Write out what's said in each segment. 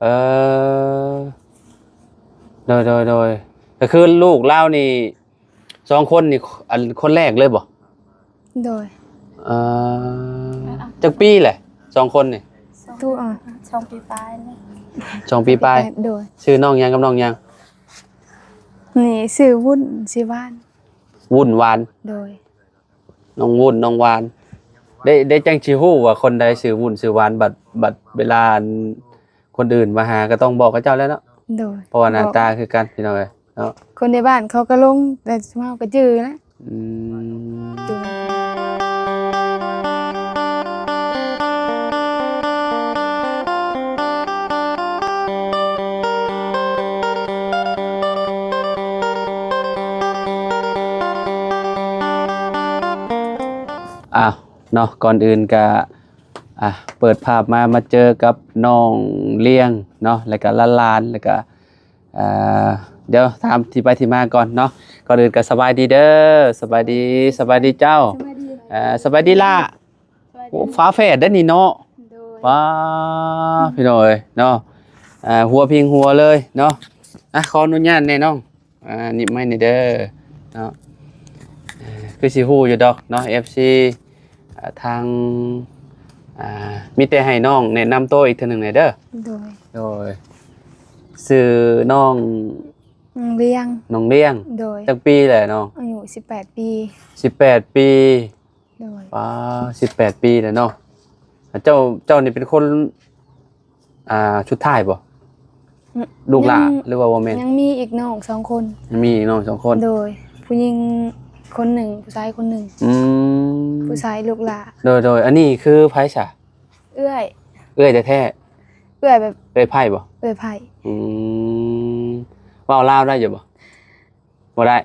เออโดยก็คือลูกเล่านี่2คนนี่อันคนแรกเลยบ่โดยเอจักปีแหละ2คนนี่ตู้ช่องปีปลายเลย2ปีปลายโดยชื่อน้องหยังกับน้องหยังนี่ชื่อวุ่นชื่อบ้านวุ่นวานโดยน้องวุ่นน้องวานได้จังสิฮู้ว่าคนใดชื่อวุ่นชื่อวานบัดเวลาคนอื่นมาหาก็ต้องบอกกับเจ้าแล้วเนาะโดยเพราะว่าหน้าตาคือกันพี่น้องเอ้ยเนาะคนในบ้านเขาก็ลงแต่เมาก็จื้อนะจื้อเนาะก่อนอื่นก็เปิดภาพมาเจอกับน้องเลี้ยงเนาะแล้วก็หลานแล้วก็เดี๋ยวถามที่ไปที่มาก่อนเนาะก่อนอื่นก็สบายดีเด้อสบายดีเจ้าสบายดีล่ะโอ้ฟ้าแฝดเด้อนี่เนาะว้าพี่น้องเอ้ยเนาะหัวพิงหัวเลยเนาะขออนุญาตแน่น้องนี่ไม่นี่เด้อเนาะคือสิฮู้อยู่ดอกเนาะ FC ทางมีแต่ให้น้องแนะนำตัวอีกเทื่อนึงหน่อยเด้อโดยชื่อน้องเลี้ยงโดยจักปีแหละน้องอายุ18ปี18ปีโดย18ปีแล้วเนาะเจ้านี่เป็นคนชุดท้ายบ่ลูกหลานหรือว่าบ่แม่นยังมีอีกน้อง2คนยังมีอีกน้อง2คนโดยผู้หญิงคนหนึ่งผู้ชายคนหนึ่งผู้ชายลูกหลานโดยอันนี้คือไผซะเอื้อยแท้เอื้อยแบบเอื้อยไผบ่เอื้อยไผเว้าลาวได้อยู่บ่ได้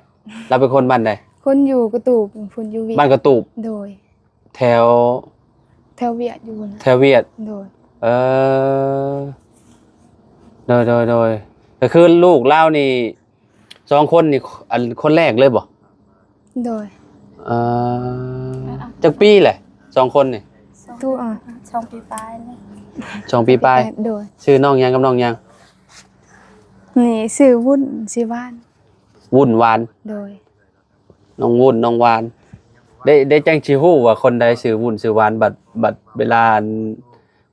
เราเป็นคนบ้านใดคนอยู่กระตูบคนอยู่บ้านกระตูบโดยแถวเวียดอยู่นะแถวเวียดโดยโดยก็คือลูกเล่านี่2คนนี่อันคนแรกเลยบ่โดยจักปีแหละ2คนนี่ตู้ช่องปีปลายเลย2ปีปลายโดยชื่อน้องหยังกับน้องหยังนี่ชื่อวุ่นชื่อบ้านวุ่นวานโดยน้องวุ่นน้องวานได้จังสิฮู้ว่าคนใดชื่อวุ่นชื่อวานบัดเวลา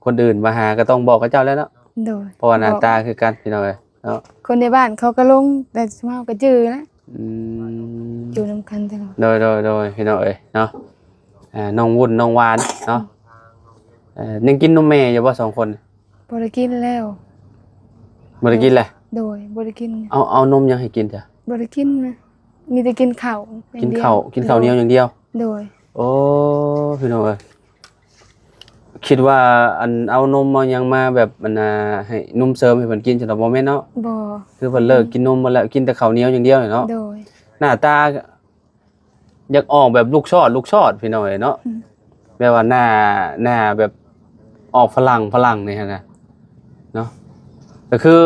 คนอื่นมาหาก็ต้องบอกกับเจ้าแล้วเนาะโดยเพราะว่าหน้าตาคือกันพี่น้องเอ้ยเนาะคนในบ้านเขาก็ลงแต่เมาก็จื้อนะอยู่นำกันตลอดโดยพี่น้องเอ้ยเนาะน้องวุ่นน้องวานเนาะยังกินนมแม่อยู่บ่2คนบ่ได้กินแล้วบ่ได้กินแหละโดยบ่ได้กินเอานมยังให้กินจ้ะบ่ได้กินนะมีแต่กินข้าวกินข้าวเหนียวอย่างเดียวโดยโอ้พี่น้องเอ้ยคิดว่าเอานมมายังมาแบบมันให้นมเสริมให้เพิ่นกินจังได๋บ่แม่นเนาะบ่คือเพิ่นเลิกกินนมมาแล้วกินแต่ข้าวเหนียวอย่างเดียวเนาะโดยหน้าตาอยากออกแบบลูกชอดพี่น้องเอ้ยเนาะแบบว่าหน้าแบบออกฝรั่งนี่ฮะนะเนาะก็คือ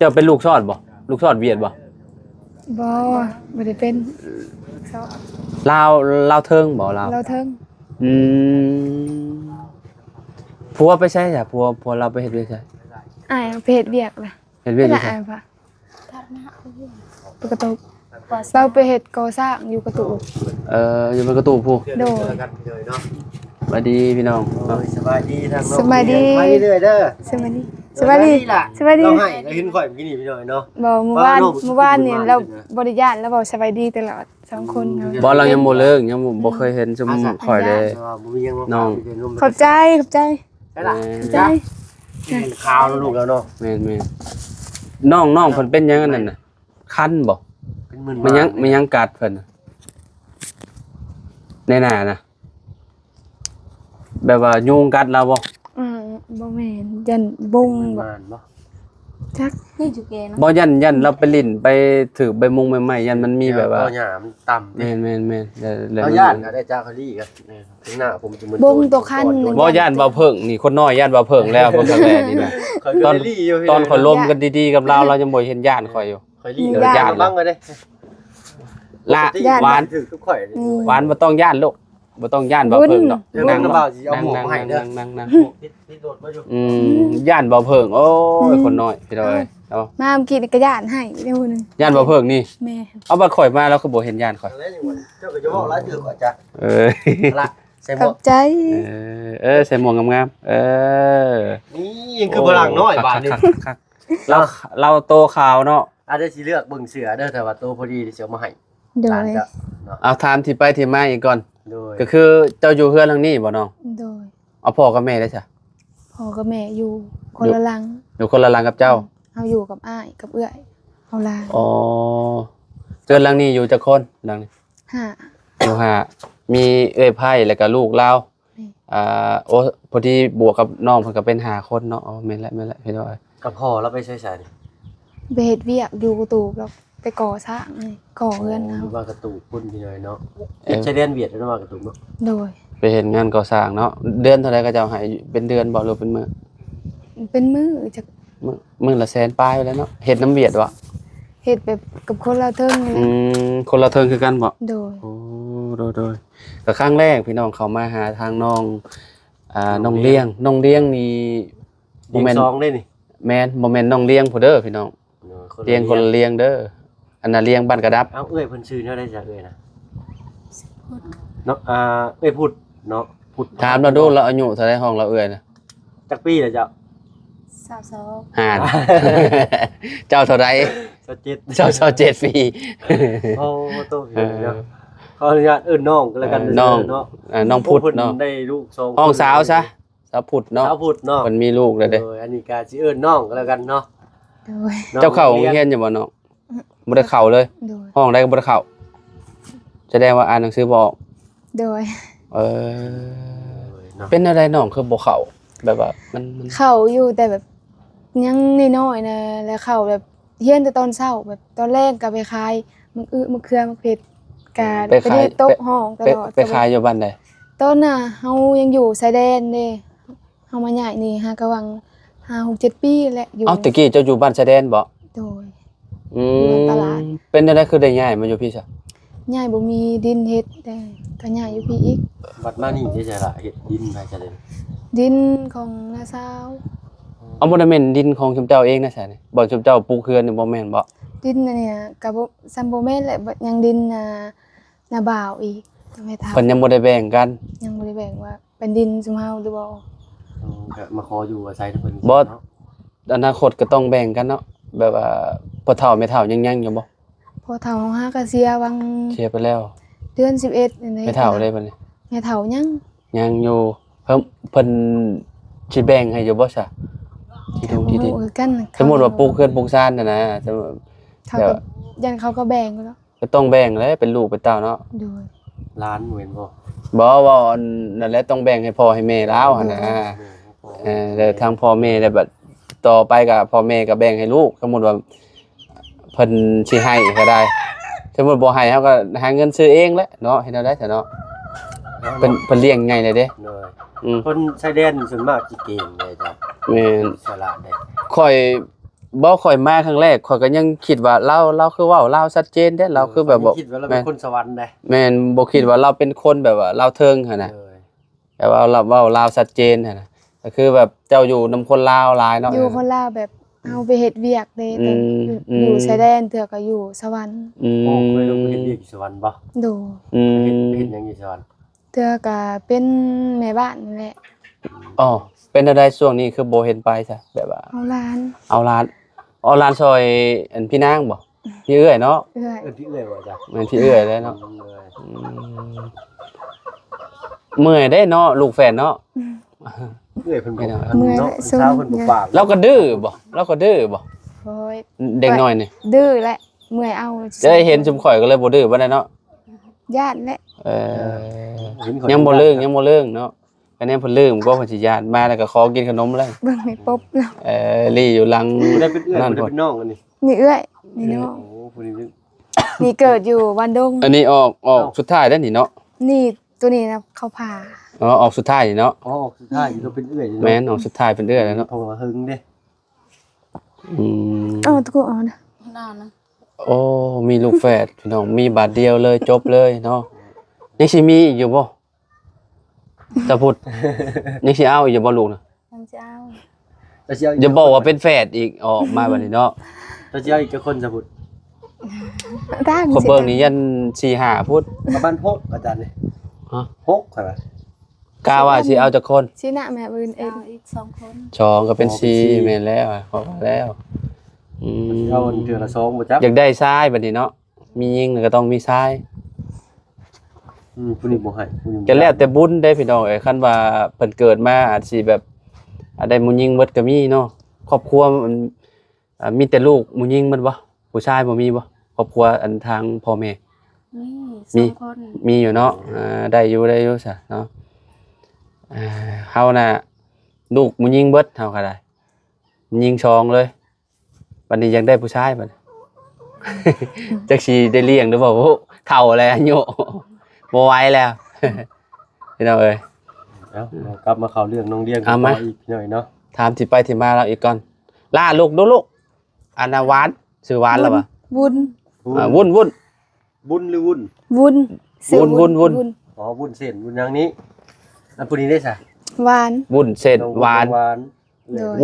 จะเป็นลูกชอดบ่ลูกชอดเวียดบ่บ่ได้เป็นลาวเทิงบ่ลาวเทิงผัวไปใช่จ้ะผัวเราไปเฮ็ดเวียกใช่ไปเฮ็ดเวียกล่ะเฮ็ดเวียกอยู่ใช่ทับหน้ากระตุกเราไปเฮ็ดก่อสร้างอยู่กระตุกอยู่บนกระตูผู้โดยสวัสดีพี่น้องสบายดีทางน้องสบายดีไปเรื่อยเด้อสบายดีเราให้เราเห็นข่อยเมื่อกี้นี่พี่น้อยเนาะบ่เมื่อวานนี่เราบริญาณแล้วบ่สบายดีตลอด2คนบ่เรายังบ่เลิกยังบ่เคยเห็นซุมข่อยเลยน้องขอบใจได้ล่ะจ้ะข่าวลูกแล้วเนาะแม่นน้องเพิ่นเป็นหยังนั่นน่ะคันบ่มันยังกัดเพิ่นแน่ๆนะแบบว่ายุงกัดเราบ่บ่แม่นยันบุงบ่จักนี่จุเกนะบ่ยันเราไปลิ้นไปถือใบมุงใบไม้ยันมันมีแบบว่าหญ้ามันต่ำแม่นเอาย่านก็ได้จ้าเขาลี่กันข้างหน้าผมจะเหมือนบุงตัวคันบ่ย่านบ่เพิ่งนี่คนน้อยย่านบ่เพิ่งแล้วเพิ่นก็แลนี่นะตอนข่อยล้มกันดีๆกับเรายังบ่เห็นย่านข่อยอยู่ข่อยลี่ย่านบ้างก็ได้ละหวานบ่ต้องย่านลูก บ่ต้องย่านบ่เพิ่งดอก เดี๋ยวนั่งกับบ่าวสิเอาหมวกมาให้เด้อ นั่ง ติดรถมาอยู่ ย่านบ่เพิ่งโอ้ยคนน้อยพี่น้อยเอา มาเมื่อกี้นี่กระยานให้เดี๋ยวนึง ย่านบ่เพิ่งนี่ แม่ เอาบัดข่อยมาแล้วคือบ่เห็นย่านข่อย แล้วนี่เจ้าก็จะบอกหลายตื่นกว่าจ้ะ เออ ละใส่หม ขอ วก บใจ ใส่หมวกงามๆนี่ยังคือพลังน้อยบาดนี่ คักๆเราโตขาวเนาะ อาจจะสิเลือกเบิ่งเสือเด้อแต่ว่าโตพอดีเดี๋ยวมาให้ โด ร้าน ย ก็เนาะ เอาถามที่ไปที่มาอีกก่อน โดย ก็คือเจ้าอยู่เฮือนหลังนี้บ่น้อง โดย เอาพ่อกับแม่ได้จ้ะ พ่อกับแม่อยู่คนละหลัง อยู่คนละหลังกับเจ้า เอาอยู่กับอ้ายกับเอื้อยเอาลา อ๋อเฮือนหลังนี้อยู่จักคนหลังนี้ ห้า อยู่ห้ามีเอ้ยไผ่แล้วก็ลูกเรา นี่ โอ้พอดีบวกกับน้องเพิ่นก็เป็น5คนเนาะอ๋อแม่นแล้วพี่น้อย กับพ่อเราไปใช้สายนี่ ไปเฮ็ดเวียกอยู่กระตูบแล้วไปก่อสร้างนี่ก่อเฮือนเอา ว่ากระตุกพุ่นพี่น้อยเนาะใช้เรียนเวียดแล้วว่ากระตุกเนาะ โดย ไปเห็นงานก่อสร้างเนาะเดือนเท่าไรก็จะเอาให้เป็นเดือนบ่หรือเป็นมื้อ เป็นมือจะ มื้อละแสนปลายไปแล้วเนาะเฮ็ดน้ำเวียดวะ เฮ็ดแบบกับคนละเทิงนี่แห อื ละ คนละเทิงคือกันบ่ โดย โอ้โดยก็ครั้งแรกพี่น้องเขามาหาทางน้องน้องเลี้ยงนี่บ่ เลี้ยง แม่น ซองได้นี่ แม่นบ่แม่นน้องเลี้ยงผู้เด้อพี่น้องเลี้ยงคนละเลี้ยงเด้ออันน่ะเลี้ยงบ้านกระดับ เอาเอ้ยเพิ่นชื่อเท่าได้จ้ะเอ้ยนะเนาะเอ้ยพูดเนาะพูด ถามเราดูเราอายุเท่าไรห้องเราเอื้อยนะ จักปีแล้วจ้ะ 22 ห่าน เจ้าเท่าไร 27 เจ้า7ปี โอ้โตพี่น้อยเนาะขออนุญาตเอิ้นน้องก็แล้วกัน น้อง เนาะ น้องพุทธเนาะ ได้ลูก2 ห้องสาวซะสาวพุทธเนาะ สาวพุทธเนาะ มันมีลูกแล้วเด้ อันนี้ก็สิเอิ้นน้องก็แล้วกันเนาะ โดย เจ้าเข้าโรงเรียนอยู่บ่เนาะบ่ได้เข้าเลย โดย ห้องใดก็บ่ได้เข้าแสดงว่าอ่านหนังสือบ่ออก โดย เออ เนาะ เป็นอะไรน้องคือบ่เข้าแบบว่ามัน เข้าอยู่แต่แบบยังน้อยๆนะแล้วเข้าแบบเฮียนแต่ตอนเช้าแบบตอนแรกก็ไปขายมะเขือมะเผ็ดกาไปเฮ็ดโต๊ะห้องตลอด ไปขายอยู่บ้านใด ต้นน่ะเฮายังอยู่ชายแดนเด้เฮามาใหญ่นี่ฮะกะวัง5 6 7ปีแหละอยู่ เอ้าตะกี้เจ้าอยู่บ้านชายแดนบ่ โดย อื อยู่ตลาด เป็นอะไรคือได้ย้ายมาอยู่พี่ซะ ใหญ่บ่มีดินเฮ็ดแต่ก็ใหญ่อยู่พี่อีก บัดมานี่ได้จ้ะล่ะเฮ็ดดินไปจ้ะเลย ดินของน้าสาว เอาบ่ได้แม่นดินของชุมเจ้าเองนะซะนี่บ่ชุมเจ้าปลูกเฮือนนี่บ่แม่นบ่ ดินอันเนี่ยก็บ่ซัมบ่แม่นแหละบ่ยังดินนาบ่าวอีกก็ไม่ทัน เพิ่นยังบ่ได้แบ่งกัน ยังบ่ได้แบ่งว่าเป็นดินซุมเฮาหรือบ่ ก็มาขออยู่อาศัยเพิ่น บ่ เนาะ อนาคตก็ต้องแบ่งกันเนาะแบบว่าพ่อเฒ่าแม่เฒ่ายังอยู่บ่ พอเฒ่าเฮาหาก็เสียวัง เชียร์ไปแล้ว เดือน11นี่ แม่เฒ่าได้บัดนี้ แม่เฒ่ายัง ยังอยู่เพิ่นสิแบ่งให้อยู่บ่ซะที่ตรงที่ดิน เออกัน สมมุติว่าปลูกเฮือนปลูกซ่านน่ะนะสมมุติ เขาก็ยันเขาก็แบ่งแล้ว ก็ต้องแบ่งแหล้วเป็นลูกเป็นเต้าเนาะ โดย ร้านเว้นบ่ บ่ว่าอันนั่นแหละต้องแบ่งให้พ่อให้แม่แล้วหั่นนะแล้วทางพ่อแม่ได้บัดต่อไปก็พ่อแม่ก็แบ่งให้ลูกสมมุติว่าเพิ่นสิให้ก็ได้สมมุติบ่ให้เฮาก็หาเงินซื้อเองแหละเนาะเฮ็ดเอาได้ซะเนาะเพิ่นเลี้ยงไงเลยเด้ เลย อืม คนชายแดนส่วนมากสิเก่งเลยจ้ะ แม่น สละได้ ข่อยค่อยมาครั้งแรกข่อยก็ยังคิดว่าเราคือเว้าลาวชัดเจนเด้เราคือแบบบ่ คิดว่าเราเป็นคนสวรรค์ได้ แม่นบ่คิดว่าเราเป็นคนแบบว่าลาวเทิงหั่นน่ะ เลย แต่ว่าเราเว้าลาวชัดเจนหั่นน่ะก็คือแบบเจ้าอยู่นำคนลาวหลายเนาะ อยู่คนลาวแบบเอาไปเฮ็ดเวียกเด้แต่ อืม อยู่ชายแดนเถื่อก็อยู่สวรรค์ อื โอ้เคยลง ม ไปเฮ็ดเวียกอยู่สวรรค์บ่ โด อื เฮ็ด ม หยังอยู่สวรรค์ เถื่อก็เป็นแม่บ้านนั่นแหละ อ๋อเป็นอะไรช่วงนี้คือบ่เห็นไปซะแบบว่า เอาหลาน เอาร้านซอยอันพี่นางบ่พี่เอื้อยเนาะ เอื้อย เอิ้นพี่เอ้ยว่าจ้ะ แม่นพี่เอื้อยเลยเนาะ เลย อืมเมื่อยได้เนาะลูกแฟนเนาะ เอ้ยเพิ่นบอก เมื่อย เนาะ และ เช้าเพิ่นบ่ปาก เราก็ดื้อบ่เราก็ดื้อบ่ โอ้ย เด็กน้อยนี่ ดื้อแหละเมื่อยเอา จะได้เห็นชุมข่อยก็เลยบ่ดื้อบ่ได้เนาะ ญาติแหละ เออยังบ่เลิกเนาะอันนี้เพิ่นลืมก็เพิ่นสิญาติมาแล้วก็ขอกินขนมเลย เบิ่งไม่ปบแล้ว ลี่อยู่หลัง บ่ได้เป็นเอ้ย นั่น บ่ได้ พุ่น เป็นน้องกันนี่ นี่เอื้อยนี่น้อง โอ้ผู้นี้ นี่เกิดอยู่วันดง อันนี้ออกสุดท้ายแล้วนี่เนาะ นี่ตัวนี้นะเขาผ่า อ๋อออกสุดท้ายนี่เนาะ อ๋อสุดท้ายเราเป็นเอ้ย แม่นออกสุดท้ายเป็นเอื้อยแล้วเนาะ เพราะว่าหึงเด้ อืม เอาตะกูเอานะ นอนนะ โอ้มีลูกแฝดพี่น้องมีบาทเดียวเลยจบเลยเนาะยังสิมีอีกอยู่บ่ จะพูดยังสิเอาอีกอย่าบ่ลูกนะ ยังจะเอา แล้วสิเอา อย่าบอกว่าเป็นแฝดอีกออกมาบัดนี้เนาะ แล้วสิเอาอีกจักคนจะพูด ถ้า คนเบิ่งนี่ยัน4-5พูด ประมาณ6อาจารย์นี่ ฮะ 6ครับ กาว่าสิเอาจักคน สินะแม่บืนเอง เอาอีก2 คน ชองก็เป็น4แม่นแล้วพอแล้วอืม เอาเดือนละ2บ่จับ อยากได้ทรายบัดนี้เนาะมียิงก็ต้องมีทราย ผู้นี้บ่ให้ผู้นี้บ่ ก็แล้วแต่บุญได้พี่น้องเอ้ยคันว่าเพิ่นเกิดมาอาจสิแบบได้มุยิงเบิดก็มีเนาะครอบครัวมันมีแต่ลูกมุยิงมันบ่ผู้ชายบ่มีบ่ครอบครัวอันทางพ่อแม่ มี มี 2 คน มีอยู่เนาะได้อยู่ซะเนาะเฮาน่ะลูกมุยิงเบิดเฮาก็ได้มุยิงชองเลยบัดนี้ยังได้ผู้ชายบัด จักสิได้เลี้ยงหรือเปล่าเฒ่าแล้วอายุบ่ไหวแล้ว พี่น้องเอ้ย เอาเรากลับมาเข้าเรื่องน้องเลี้ยง เอาไหม อีกหน่อยเนาะ ถามที่ไปที่มาเราอีกก่อนล่าลูกดูลูกอันน่ะหวานชื่อหวานแล้วป่ะ บุญ วุ่น บุญหรือวุ่น วุ้นซื้อ วุ้น อ๋อวุ่นเส้นวุ่นอย่างนี้แล้วผู้นี้ได้ซะ หวาน วุ่นเส้นหวาน หวาน โดย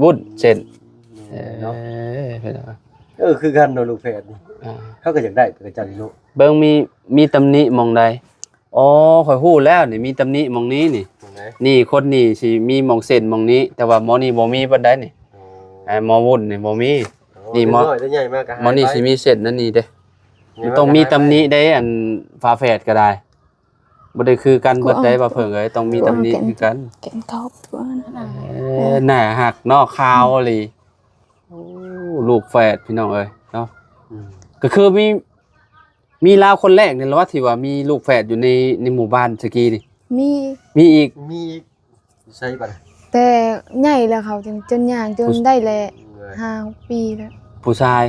วุ่นเส้น เนาะ พี่น้อง คือกันเนาะลูกแฝดนี่ อ่า เขาก็อยากได้เป็นจังเนาะ เบิ่งมีตำหนิหมองใดอ๋อข่อยฮู้แล้วนี่มีตำหนิหมองนี้นี่ ตรงไหน นี่คนนี่สิมีหมองเส้นหมองนี้ แต่ว่าหมอนี่บ่มีปานใดนี่หมอวุ่นนี่บ่มี นี่หมอ น้อยได้ใหญ่มากก็หาย หมอนี่สิมีเส้นนั่นนี่เด้ต้องมีตำหนิได้อันฝาแฝดก็ได้บ่ได้คือกันเบิดได้ว่าเพิ่งเอ้ยต้องมีตำหนิคือกัน แกงทอบก่อน หน้าหักนอกคาวเลยโอ้ลูกแฝดพี่น้องเอ้ยเนาะ อืม ก็คือมีลาวคนแรกเนี่ยว่าที่ว่ามีลูกแฝดอยู่ในหมู่บ้านสกีนี่ มี มีอีก มีใช่ป่ะ แต่ใหญ่แล้วเขาจนย่างจนได้แหละ5 ปีแล้ว ผู้ชาย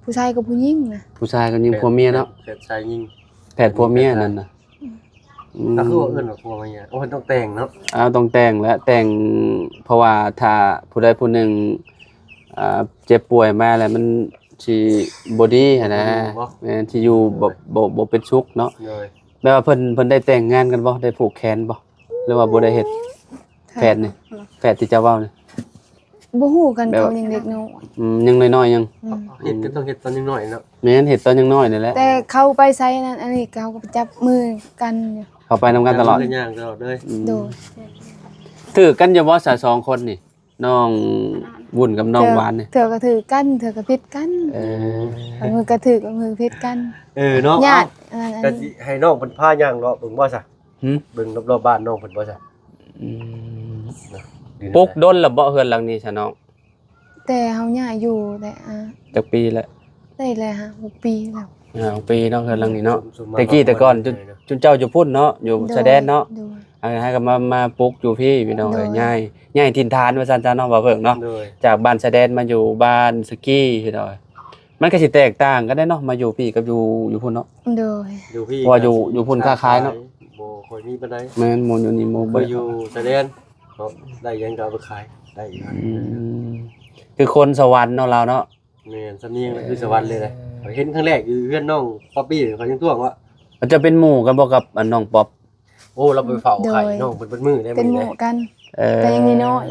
ผู้ชายกับผู้หญิงนะ ผู้ชายก็ยิงผัวเมียเนาะ แฝดชายยิง แฝดผัวเมียนั่นน่ะ ก็คือว่าเอิ้นว่าผัวมาเนี่ยโอ้มันต้องแต่งเนาะ ต้องแต่งแล้วแต่งเพราะว่าถ้าผู้ใดผู้หนึ่งเจ็บป่วยมาแล้วมันสิบ่ดีหันนะแม่นที่อยู่บ่เป็นสุขเนาะ เลย แม่ว่าเพิ่นได้แต่งงานกันบ่ได้ผูกแขนบ่หรือว่าบ่ได้เฮ็ดแฝดนี่แฝดที่เจ้าเว้านี่ บ่ฮู้กันเขายังเด็กน้อย ยังน้อยๆยัง อืม เฮ็ดก็ต้องเฮ็ดตอนยังน้อยเนาะ แม่นเฮ็ดตอนยังน้อยนี่แหละ แต่เขาไปไสนั่นอันนี้เขาก็ไปจับมือกันอยู่ เข้าไปนำกันตลอด ย่างตลอดเลย โดย ถือกันอยู่บ่ซะ2คนนี่น้องวุ่นกับน้องหวานนี่ เถื่อก็ถือกันเถื่อก็ผิดกัน เออ เอามือก็ถือกับมือผิดกัน เนาะ ญาติอันนั้น ก็สิให้น้องเพิ่นพาย่างเลาะเบิ่งบ่ซะ หึ เบิ่งรอบๆบ้านน้องเพิ่นบ่ซะ อืม ดีนะ ปลุกดนแล้วบ่เฮือนหลังนี้ซะน้อง แต่เฮาย่าอยู่แต่จักปีแล้ว ได้เลยฮะ6 ปีแล้ว ปีเนาะเฮือนหลังนี้เนาะ ส่วมา แต่กี้แต่ก่อนจุนเจ้าอยู่พุ่นเนาะอยู่ชายแดนเนาะ โดย ให้ก็มาปลุกอยู่พี่น้องเอ้ย โดย ย้ายถิ่นฐานว่าซั่นจ้าเนาะบ่เพิ่งเนาะ เลย จากบ้านชายแดนมาอยู่บ้านสกีพี่น้องเอ้ยมันก็สิแตกต่างกันได้เนาะมาอยู่พี่กับอยู่พุ่นเนาะ โดย อยู่พี่ ว่าอยู่พุ่นค้าขายเนาะ บ่ค่อยมีปานใด แม่นหมู่อยู่นี่หมู่ บ่ บ่ อยู่ชายแดนก็ได้หยังก็เอาไปขายได้อีก อืมคือคนสวรรค์เนาะเราเนาะ แม่นสำเนียงน่ะคือสวรรค์เลยนะข้อยเห็นครั้งแรกอยู่เพื่อนน้องป๊อปปี้เขายังท่วงว่า มันจะเป็นหมู่กันบ่กับอันน้องป๊อป โอ้เราไปเฝ้าไข่น้องเพิ่นเป็นมือได้ เป็นห มื้ มู่ อ กัน เออ แต่ยังน้อย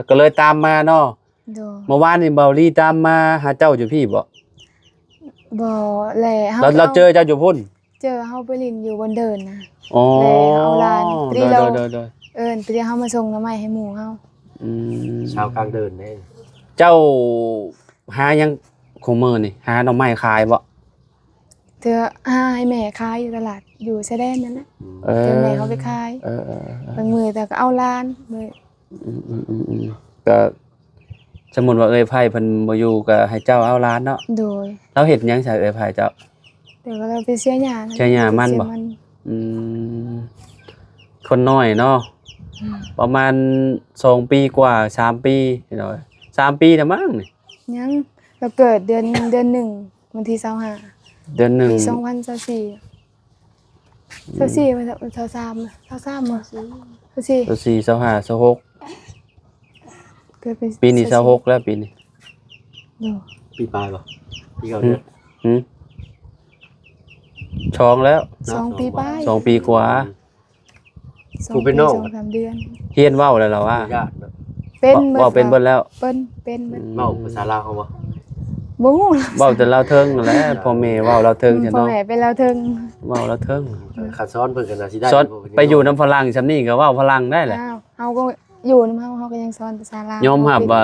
ก็เลยตามมาเนาะ โดย เมื่อวานนี่เบาลี่ตามมาหาเจ้าอยู่พี่บ่ บ่แลเฮา เราเจอเจ้าอยู่พุ่น เจอเฮาไปลินอยู่บนเดินนะ อ๋อ แล้วเอาหลานพอดีเรา โดย เอิ้นไปเรียกเฮามาส่งหน้ำไม้ให้หมู่เฮา อืม ชาวกลางเดินแน่ เจ้าหายังคงมื้อนี่หาหน่อไม้ขายบ่ เธอให้แม่ขายอยู่ตลาดอยู่ชายแดนนั่นแหละ เอ เจ อ อแม่เขาไปขาย เออ บางมือแต่ก็เอาหลานมือ ก็สมมุติว่าเอ้ยไผเพิ่นบ่อยู่ก็ให้เจ้าเอาร้านเนาะ โดย เราเฮ็ดหยังใส่เอ้ยไผเจ้า เดี๋ยวก็เราไปเสียหญ้าะ เสียหญ้ามันบ่ เสีย อืมคนน้อยเนาะประมาณ2ปีกว่า3ปีเนาะ3ปีแล้วมั้งนี่ ยังเราเกิดเดือนหนึ่งวันที่25 เดือนหนึ่ง ปี2024 24มัน23บ่24 ตัว4 25 26 เกิดเป็น ปีนี้26แล้วปีนี้ โดย ปีปลายบ่ปีเก่าเนี่ย หืมชองแล้ว 2 ปีป้าย 2 ปีกว่า ผู้เป็นน้อง 2-3 เดือน เฮียนเว้าแล้วเหรอว่า ญาติเนาะ เป็นเบิด เว้าเป็นเบิดแล้ว เป็นเบิด เว้าภาษาลาวเขาบ่ บ่ฮู้ เว้าแต่เราเทิงนั่นแหละพ่อแม่เว้าเราเทิงใช่ พ่อ เนาะ แม่เป็นแล้วถึง เว้าเราเทิง ขาดซ้อนเพิ่นก็น่าสิได้ สอนไปอยู่น้ำฝรั่งซำนี้ก็เว้าฝรั่งได้แหละ อ้าวเฮาก็อยู่นำเฮาก็ยังสอนภาษาลาวย อมรับว่า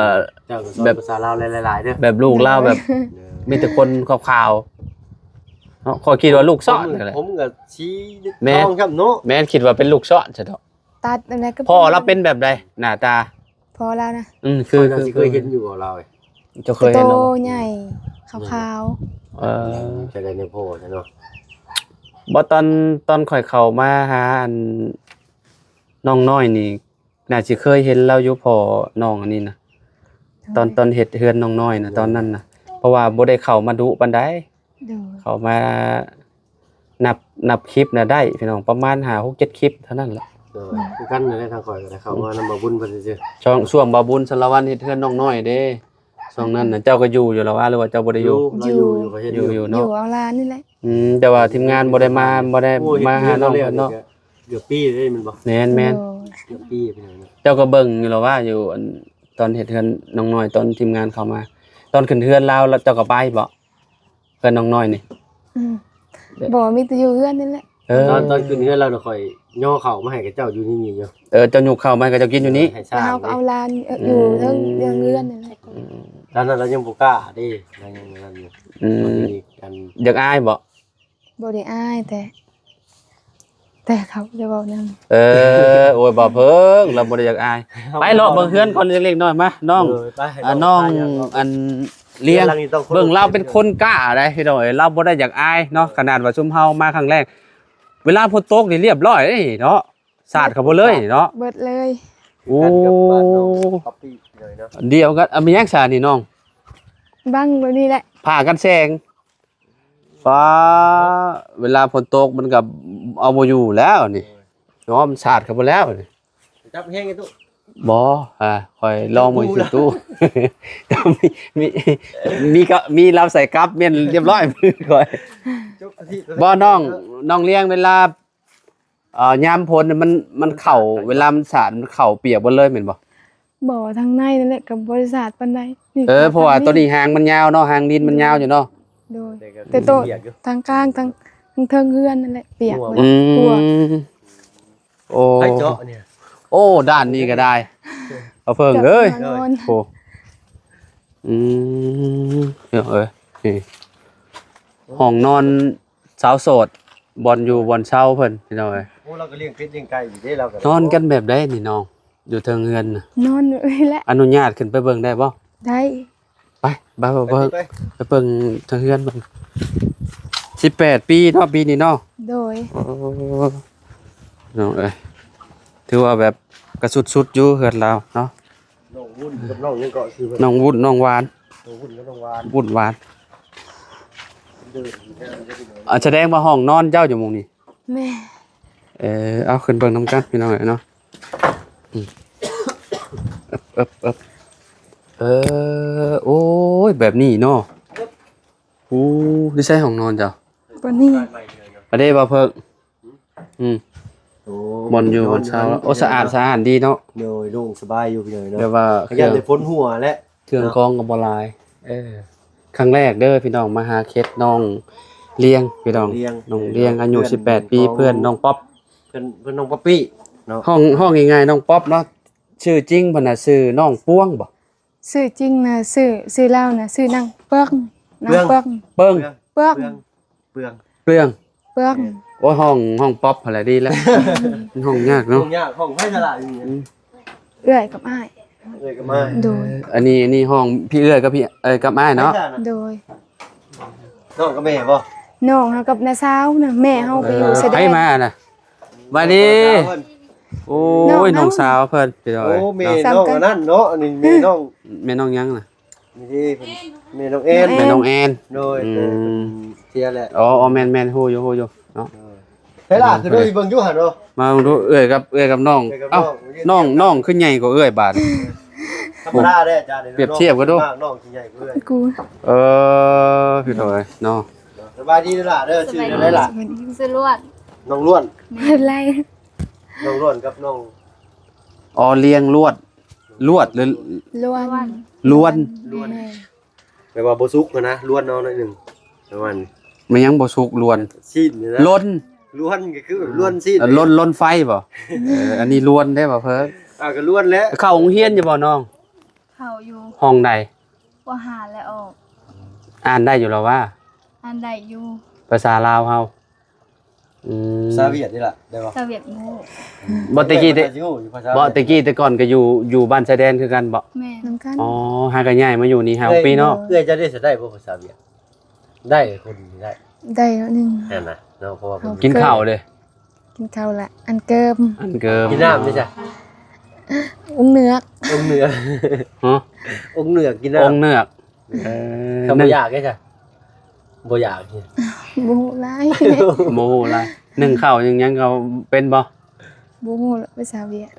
เจ้าก็สอน แบบ ภาษาลาวหลายๆเด้อ แบบลูกเราแบบมีแต่คนขาวๆเนาะขอยคิดว่าลูกซ่อนนั่นแหละ ผมก็ชี้ แม่ ต้องครับเนาะ แม่นคิดว่าเป็นลูกซ่อนใช่เนาะ ตัดอันนั้นก็ พ่อเราเป็นแบบใดหน้าตา พอแล้วนะ คือ น่าสิเคยเห็นอยู่กับเรา เจะเคย โต เห็นแล้ว ใหญ่ขาว เออ จะได้ในโพสเนาะ บ่ตอนข่อยเข้ามาหาอันน้องน้อยนี่น่าสิเคยเห็นเราอยู่พอน้องอันนี้นะ ๆ ตอนเฮ็ดเฮือนน้องน้อยนะตอนนั้นนะเพราะว่าบ่ได้เข้ามาดุปานใด โดย เข้ามานับคลิปน่ะได้พี่น้องประมาณ5 6 7คลิปเท่านั้นแหละ คือกันได้ทางข่อยก็ได้เข้ามานำบ่บุญเพิ่นซื่อ ช่วงบาบุญสารวัตรเฮ็ดเฮือนน้องน้อยเด้ช่วงนั้นน่ะเจ้าก็อยู่แล้วว่าหรือว่าเจ้าบ่ได้อยู่ เราอยู่ก็เฮ็ด อยู่ อ เนาะ ยู่เอาลานนี่แหละ แต่ว่าทีมงานบ่ได้มาหาน้องเพิ่นเนาะ เกือบปีได้มันบ่ แม่น โดย เกือบปีไปแล้วเนาะ เจ้าก็เบิ่งอยู่แล้วว่าอยู่อันตอนเฮ็ดเฮือนน้องน้อยตอนทีมงานเข้ามา ตอนขึ้นเฮือนแล้วเจ้าก็ไปบ่เฮือนน้องน้อยนี่ อืมบ่มีแต่อยู่เฮือนนี่แหละ ตอนขึ้นเฮือนเราค่อยย่อเข้ามาให้กับเจ้าอยู่นี่อยู่ เจ้ายุกเข้ามาก็เจ้ากินอยู่นี้ ให้สร้า แล้ว ง เฮาก็เอาลานอยู่เรื่องเรือนนี่แหละ ตอนนั้นเรายังบ่กล้าเด้เรายังนั่นอยู่ อืม มีกัน อยากอายบ่ บ่ได้อายแต่เขาจะเว้านำ โอ้ยบ่เพิ่งเราบ่ได้อยากอายไปเลาะเบิ่งเฮือนก่อนเล็กๆน้อยมาน้องน้องอันเลี้ยงเบิ่งเราเป็นคนกล้าได้พี่น้องเอ้ยเราบ่ได้อยากอายเนาะขนาดว่าซุมเฮามาครั้งแรก เวลาฝนตกนี่เรียบร้อยเด้เนาะสาดเข้าบ่เลยเนาะ เบิดเลย โอ้ กันกับบ้านน้องป๊อปปี้เลยเนาะ เดียวกันมีหยังซานี่น้อง บังแบบนี้แหละ ผ่ากันแซงฟ้าเวลาฝนตกมันก็เอาบ่อยู่แล้วนี่เนาะมันสาดเข้าบ่แล้วนี่ จับแห้งไอ้ตุ๊ บ่ค่อยลองมือสิตู้ แต่มีเราใส่กับเม่นเรียบร้อยมือค่อยบ่น้องเลี้ยงเวลายามพ้นมันเข่าเวลามันสาดมันเข่าเปียกหมดเลยแม่นบ่ บ่ทางในนั่นแหละกับบริษัทปานใดนี่ เพราะว่าตัวนี้หางมันยาวเนาะหางดินมันยาวอยู่เนาะ โดยแต่โตทางกลางทางเทิงเฮือนนั่นแหละเปียกหมด กลัว โอ้ ไอ้เจาะเนี่ย โอ้ด้านนี้ก็ได้เอาเพิ่งเอ้ย กืบนอน โอ้เดี๋ยวนี่ห้องนอนสาวโสดบอลอยู่บอลเช่าเพิ่นพี่น้องเอ้ย โอ้เราก็เลี้ยงเป็ดเลี้ยงไก่อยู่เด้เราก็ นอนกันแบบได้นี่น้องอยู่เทิงเฮือนน่ะ นอนเลยแหละ อนุญาตขึ้นไปเบิ่งได้บ่ ได้ ไปเบิ่ง ไป ไปเบิ่งเทิงเฮือนเบิ่ง18 ปีเนาะปีนี้เนาะ โดย โอ้น้องเอ้ยถือว่าแบบกระสุดๆอยู่เฮือนเราเนาะ น้องวุ่นกับน้องยังเกาะคือ น้องวุ้นน้องหวาน น้องวุ่นกับน้องวาน วุ้นหวาน เดินอยู่แค่นั้นจะเป็น แสดงว่าห้องนอนเจ้าอยู่หม่องนี้ แม่ เอาขึ้นเบิ่งนํกันพี่น้องเอ้ยเนาะโอ้ยแบบนี้เนาะโอ้นี่ใช่ห้องนอนเจ้า ปานนี้ ใหม่เลยเนาะ ประเดี๋ยวบ่เพิ่งโอ้ บอนอยู่บอนเช้าแล้วโอ้สะอาดดีเนาะ โดยโล่งสบายอยู่เลยเนาะ แบบว่า ขยันได้ฝนหัวและ เครื่องกรองก็บ่หลายครั้งแรกเด้อพี่น้องมาหาเคสน้องเลี้ยงพี่น้องน้องเลี้ยงอายุ18 ปีเพื่อนน้องป๊อป เพิ่นน้องป๊อปปี้เนาะ ห้องง่ายๆน้องป๊อปเนาะชื่อจริงเพิ่นน่ะชื่อน้องป้วงบ่ ชื่อจริงนะชื่อเล่านะชื่อนางเปิ้งนางเปิ้ง เปิ้ง เปิ้ง เปลือง เปลือง เปิ้ง โอ้ยห้องป๊อปอะไรดีแล้ว ห้องยาก ห้อ เนาะ งยากห้องไผฉลาดอยู่เนี่ย เอื้อยกับอ้าย เอ้ยก็มา โดย อันนี้ห้องพี่เอื้อยกับพี่กับอ้ายเนาะ โดย น้องกับแม่บ่ น้องเฮากับน้าสาวนะแม่เฮาไปอยู่แสด ให้ ง มาน่ะบัดนี้โอ้ยน้องสาวเพิ่นพี่น้อง โอ้ เอ้ย แม่น้องอันนั้นเนาะอันนี้แม่น้อง แม่น้องยังน่ะ นี่เพิ่นแม่น้องแอน แม่น้องแอน โดยเทียแหละ อ๋อแม่นฮู้อยู่เนาะ เฮ้ยล่ะคือด้วยเบิ่งอยู่หั่นเนาะ มาดูเอื้อยกับน้อง เอื้อยกับน้ เอ้า อง น้องขึ้นใหญ่กว่าเอื้อยบาด ธรรมดาเด้อาจารย์ เปรียบเทียบกันดู น้องสิใหญ่กว่าเอ้ย กู พี่น้องเอ้ยเนาะ สบายดีเด้อล่ะเด้อชื่ออะไรล่ะ สรวด น้องล้วน เป็นไร น้องล้วนกับน้อง อ๋อเลียงลวดหรือ ล้วน ล้วน แม่ แปลว่าบ่สุกนะล้วนเอาหน่อยหนึงประมาณนี้ มันยังบ่สุกล้วน ซีนนี่นะ ล้น ล้วนก็คือแบบล้วนซีน ล้นไฟบ่อันนี้ล้วนได้บ่เพิ่น ก็ล้วนแล้ว เข้าโรงเรียนอยู่บ่น้อง เขาอยู่ ห้องใด ว่าหาและออก อ่านได้อยู่แล้วว่า อันใดอยู่ ภาษาลาวเฮาภาษาเวียดนี่ล่ะได้บ่ สเวียดโง่ บ่ตะกี้แต่ ภาษาอยู่ภาษา บ่ตะกี้แต่ก่อนก็อยู่บ้านชายแดนคือกันบ่ แม่ น้ำกัน อ๋อหาก็ย้ายมาอยู่นี่หาปีเนาะ เอ้ยจะได้ได้บ่ภาษาเวียดได้คนนี้ได้ ได้แล้วหนึง นั่นน่ะเนาะเพราะว่าผม กินข้าวเลย กินข้าวละอันเกิม อันเกิม กินน้ำนี่จ้ะ อุ้งเนื้อ องค์เหนือ ฮะ องค์เหนือกิน อง น้ำ ค์เนือก ทำบ่อยากไงจ้ะบ่อยากนี่ บูไลาย โมโหหลายนึ่งข้าวยังเขาเป็นบ่ บูภาษาเวียด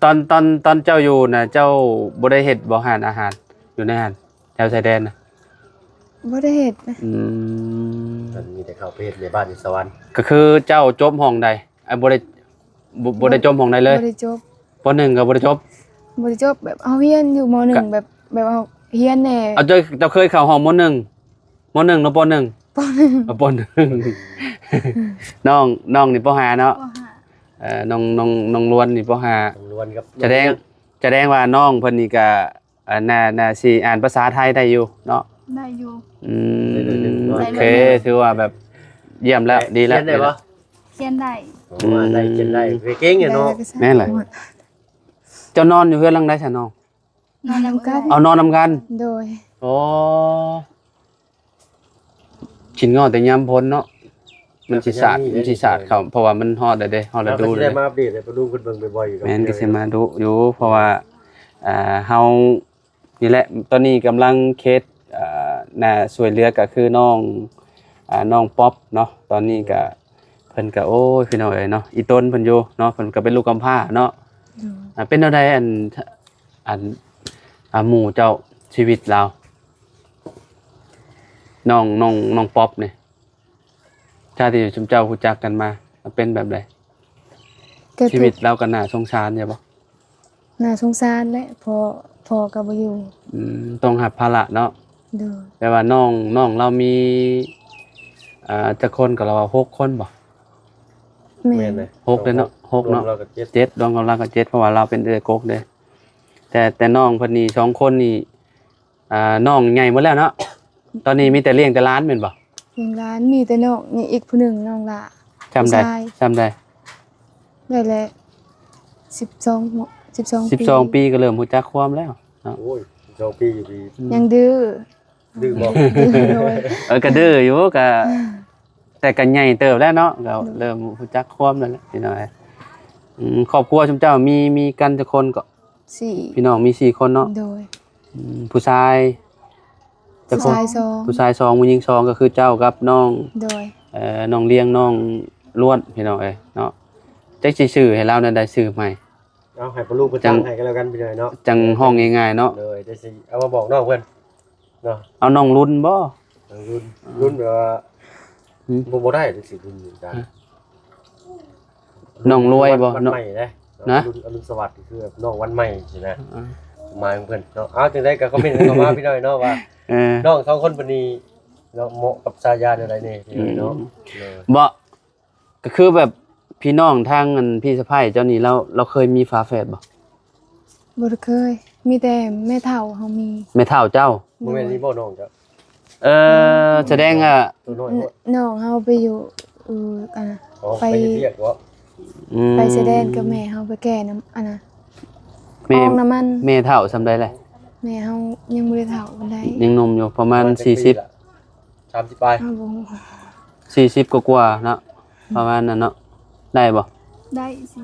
ตอนเจ้าอยู่น่ะเจ้าบ่ได้เฮ็ดบ่หารอาหารอยู่ในหารแถวชายแดนน่ะ บ่ได้เฮ็ดนะ มันมีแต่เข้าไปเฮ็ดในบ้านในสวรรค์ ก็คือเจ้าจบห้องใดบ่ได้จบห้องใดเลย บ่ได้จบ ป .1 ก็บ่ได้จบ บ่ได้จบแบบเอาเรียนอยู่ม .1 แบบเอาเรียนแน่ เอาเจ้าเคยเข้าห้องม .1 ม .1 หรือป .1 ป .1 ป .1 น้องนี่ป .5 เนาะ ว่าหา น้องล้วนนี่ป .5 ต้องล้วนกับ แสดงว่าน้องเพิ่นนี่ก็น่าสิอ่านภาษาไทยได้อยู่เนาะ ได้อยู่ โอเคถือว่าแบบเยี่ยมแล้วดีแล้ว เขียนได้บ่ เขียนได้ ว่าได้เขียนได้เก่งเนาะ แม่นแหละ เจ้านอนอยู่เฮือนหลังใดซะน้อง นอนนำกัน เอานอนนำกัน โดย โอ้กินงอแต่ยามพ้นเนาะมันสิสาดเขาเพราะว่ามันฮอดได้เด้ฮอดฤ เรา ดู ก็ เล ได้ ย มาอัปเดตให้ดูเพิ่นเบิ่งบ่อยๆอยู่ แม่นก็สิมาดูอยู่เพราะว่าเฮานี่แหละตอนนี้กำลังเคสน่าช่วยเหลือก็คือน้องป๊อปเนาะตอนนี้ก็เพิ่นก็โอ้ยพี่น้องเอ้ยเนาะอีต้นเพิ่นอยู่เนาะเพิ่นก็เป็นลูกกำพร้าเนาะเป็นจังไดอันหมู่เจ้าชีวิตเราน้องป๊อปนี่ชาติที่ชุมเจ้ารู้จักกันมาเป็นแบบใด ก็ ชีวิตเราก็น่าสงสารใช่บ่ น่าสงสารแหละพอก็บ่อยู่ ต้องรับภาระเนาะ โดย แต่ว่าน้องเรามีจักคนก็เราว่า6คนบ่ แม่ แม่น น เลย 6เด้อเนาะ6เนาะ เราก็เจ็ด 7รวมกำลังก็7เพราะว่าเราเป็นเอื้อกกเด้แต่น้องเพิ่นนี่2คนนี่น้องใหญ่หมดแล้วเนาะตอนนี้มีแต่เลี้ยงแต่ร้านแม่นบ่ เพียงร้านมีแต่น้องนี่อีกผู้หนึงน้องละ จำได้ ผู้ชาย จำได้ ได้แล้ว12 12 ปีก็เริ่มรู้จักความแล้วเนาะ โอ้ย2ปีอยู่ดี ยังดื้อ ดื้อบ่ ดื้อโดย ก็ดื้ออยู่ก็แต่ก็ใหญ่เติบแล้วเนาะก็เริ่มรู้จักความแล้วแหละพี่น้องครอบครัวชุมเจ้ามีกันจักคนก็ 4 พี่น้องมี4คนเนาะ โดย ผู้ชายจัก ผู้ คน ชาย ผู้ชาย2ผู้หญิง2ก็คือเจ้ากับน้อง 2โดย น้องเลี้ยงน้องล้วนพี่น้องเอ้ยเนาะจักสิชื่อให้เรานั่นได้ชื่อใหม่ เอาให้ปลูกประจังให้กันแล้วกันพี่น้อยเนาะ จังห้องง่ายๆเนาะ เลยได้สิเอามาบอกน้องเพิ่นเนาะ เอาน้องรุ่นบ่ รุ่นแบบว่า หืม บ่ได้จังซี่รุ่นอยู่จ้ะ น้องรวยบ่ วัน เนาะ ใหม่นะ นะ รุ่นสวัสดิ์คือแบบน้องวันใหม่สินะหมายของเพิ่นเนาะเอาจังได๋ก็คอมเมนต์เข้ามาพี่น้อยเนาะว่า เออ น้องสองคนปานนี้เนาะเหมาะกับสายาอะไรนี่พี่น้อยเนาะเออ บ่ก็คือแบบพี่น้องทางอันพี่สะใภ้เจ้านี่เราเคยมีฝาแฝดบ่ บ่ได้เคย มีแต่แม่เฒ่าเฮามี แม่เฒ่าเจ้า บ่แม่นนี่บ่น้องจ้ะ แสดงอ่ะ ตัวน้อยบ่ น้องเฮาไปอยู่อันน่ะ อ๋อ ไป ไปเรียกบ่ ไปแสดงกับแม่เฮาไปแก่น้ำอันน่ะ แม่ ออกน้ำมัน แม่เฒ่าซำใดแหละ แม่เฮายังบ่ได้เฒ่าปานใด ยังหนุ่มอยู่ประมาณ30ปลาย เฮาบ่ฮู้ 40กว่าๆเนาะประมาณนั้นเนาะได้บ่ ได้สิ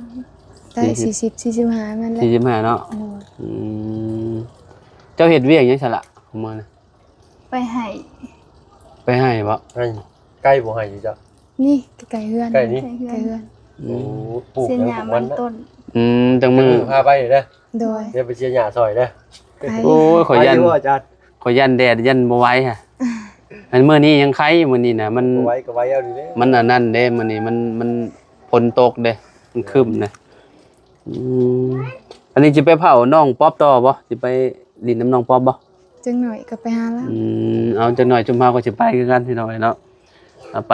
ได้40 45นั่นแหละ 45เนาะ โอ้ย เจ้าเฮ็ดเวียกหยังซั่นล่ะของมันน่ะ ไปให้ ไปให้บ่ ให้ใกล้บ่ให้อยู่จ้ะ นี่ไก่เฮือน ใกล้นี้ ใส่เพื่อ ไก่ น เฮือน โอ้ปลูก เสีย แล้ว หยา ทุก มั วัน น นะ ต้น จังมือ พาไปเด้อ โดย เดี๋ยวไปเชียร์หญ้าซอยเด้อ ไป โอ้ยขอยยัน ไปอยู่อาจารย์ ขอยยันแดดยันบ่ไหวฮะอันมื้อนี้ยังไข่มื้อนี้น่ะมัน ก็ไว้เอาดีเด้ มันอันนั้นเด้มื้อนี้มัน ฝนตกเด้มันครึ้มนะอืมอันนี้สิไปเผาน้องป๊อบต่อบ่สิไปลินน้ำน้องป๊อบบ่ จังหน่อยก็ไปหาแล้ว เอาจักหน่อยจุมเฮาก็สิไปคือกันพี่น้องเนาะไป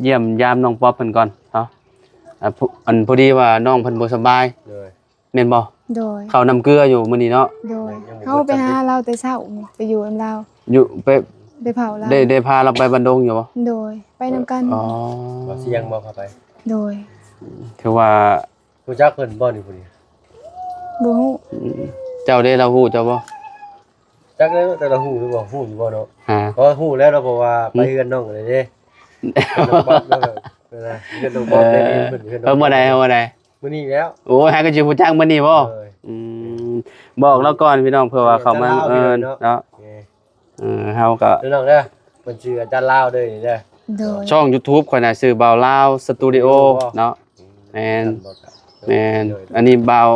เยี่ยมยามน้องป๊อบเพิ่นก่อนเนาะอันพอดีว่าน้องเพิ่นบ่สบาย เลย แม่นบ่ โดย เขาน้ำเกลืออยู่มื้อนี้เนาะ โดยเฮาไปหาเราแต่เช้าไปอยู่กับเรา อยู่ไป ไปเผาเรา ได้พาเราไปบันดงอยู่บ่ โดยไปนำกัน อ๋อ บ่เสียงบ่เข้าไป โดย คือว่า รู้จักเพิ่นบ่นี่พุ่นนี่ บ่ฮู้ เจ้าได้เราฮู้เจ้าบ่ จักแล้วแต่ละฮู้หรือบ่ฮู้อยู่บ่เนาะ ฮะ ก็ฮู้แล้วเราบอกว่าไปเฮือนน้องเลยเด้น้องบ๊อบแล้วแบบเวลาเฮือนน้องบ๊อบได้เองเพิ่นเฮือนน้อง เมื่อใดมื้อ มื้อนี้แล้ว โอ้ยหาก็สิผู้จ้างมื้อนี้บ่ เออ บอกเราก่อนพี่น้องเพื่อว่าเขามาเนาะ โอเค เฮาก็ เด้อน้องเด้อเพิ่นชื่ออาจารย์ลาวเด้อนี่เด้อ โดย ช่อง YouTube ข่อยน่ะชื่อบ่าวลาวสตูดิโอเนาะแม่นอันนี้บ่าว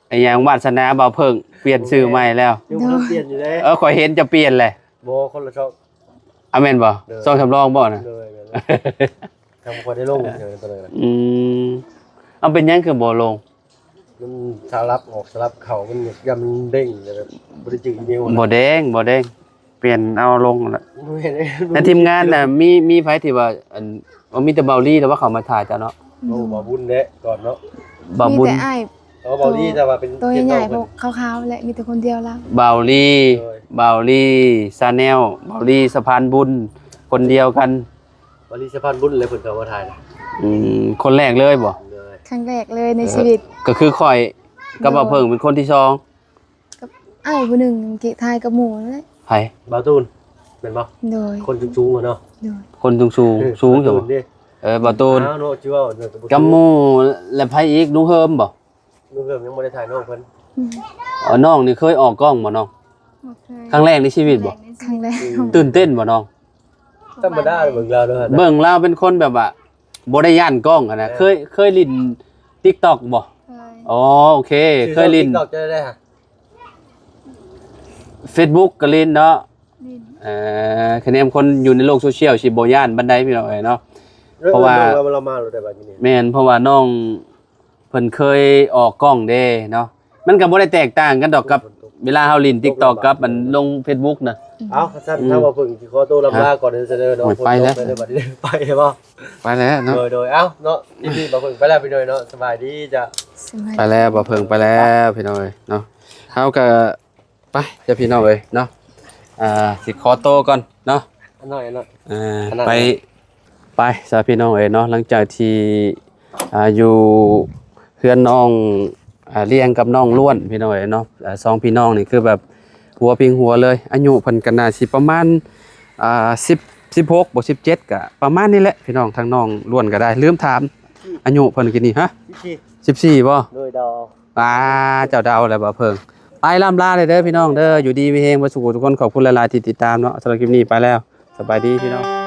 ไอ้หยังวาสนาบ่าวเพิ่งเปลี่ยนชื่อใหม่แล้ว ยังบ่ทันเปลี่ยนอยู่เด้ ข่อยเห็นจะเปลี่ยนแหละ บ่คนละช่อง แม่นบ่ช่องสำรองบ่น่ะ เลยทำคนได้ลงเดี๋ยวตัวเลย เอาเป็นหยังคือบ่ลง มันสลับออกสลับเข่ามันยำมันเด้งแบบบ่ได้จืดอีเมล บ่แดงเปลี่ยนเอาลงละ เห็น ในทีมงานน่ะมีไผที่ว่าอันมีแต่เบาลี่แต่ว่าเขามาถ่ายจ้ะเนาะ โอ้บ่บุญเด้ก่อนเนาะ เบา มี บุญ แต่อ้าย เอาเบาดีแต่ว่าเป็น ตัวใหญ่ๆพวกขาวๆและมีแต่คนเดียวแล้ว เบาลี่ซาแนลเบาลี่สะพานบุญคนเดียวกัน บริสะพานบุญเลยเพิ่นเข้ามาถ่ายนะ คนแรกเลยบ่ เลย ครั้งแรกเลยในชีวิต ก็คือข่อยกับบ่าวเพิ่งเป็นคนที่สอง กับอ้ายผู้หนึงกิทายกับหมู่นั่นแหละ ไผ บาตูนเป็นบ่ โดย คนสูงๆเนาะ โดย คนสูงอยู่บ่ ดิ บ่าวตูน โนจิว่า กับหมู่และไผอีกลุงเฮิมบ่ ลุงเพิ่มยังบ่ได้ถ่ายน้องเพิ่น อืม น้องนี่เคยออกกล้องบ่น้อง บ่เคย ครั้งแรกในชีวิตบ่ ครั้งแรก ตื่นเต้นบ่น้อง ธรรมดาเบิ่งแล้วเด้อ เบิ่งลาวเป็นคนแบบว่าบ่ได้ย่านกล้องอะนะเคยลิ้น TikTok บ่ เคย อ๋อโอเคเคยลิ้น ตอกจะได้ฮะ Facebook ก็ลิ้นเนาะ ลิ้น คะแนนคนอยู่ในโลกโซเชียลสิบ่ย่านบันไดพี่น้องเอ้ยเนาะ เพราะว่า เรามาได้บัดนี้ แม่นเพราะว่าน้องเพิ่นเคยออกกล้องเด้เนาะมันก็บ่ได้แตกต่างกันดอกกับเวลาเฮาลิ้น TikTok กับมันลง Facebook นะ เอาสั้นถ้าว่าเพิ่งสิขอตัวลำลาก่อนเด้อเนาะไปบัดนี้ไปบ่ ไปแล้วเนาะ โดยเอ้าเนาะพี่บ่เพิ่งไปแล้วไปหน่อยเนาะสบายดีจ้ะ สมัย ไปแล้วบ่เพิ่งไปแล้วพี่น้องเอ้ยเนาะเฮาก็ไปเจ้าพี่น้องเอ้ยเนาะสิขอโตวก่อนเนาะ อันน้อยอันน้อย ไปสาพี่น้องเอ๋ยเนาะหลังจากที่อยู่เพื่อนน้องเลี้ยงกับน้องล้วนพี่น้องเอ๋ยเนาะสองพี่น้องนี่คือแบบหัวพิงหัวเลยอายุเพิ่นก็น่าสิประมาณ16บ่17ก็ประมาณนี้แหละพี่น้องทางน้องล้วนก็ได้ลืมถามอายุเพิ่นกี่นี่ฮะ พี่ 14บ่ โดยดอก เจ้าดาวแล้วบ่เพิ่งไปล่ำลาเลยเด้อพี่น้องเด้ออยู่ดีมีเฮงบ่สุขทุกคนขอบคุณหลายๆที่ติดตามเนาะสำหรับคลิปนี้ไปแล้วสบายดีพี่น้อง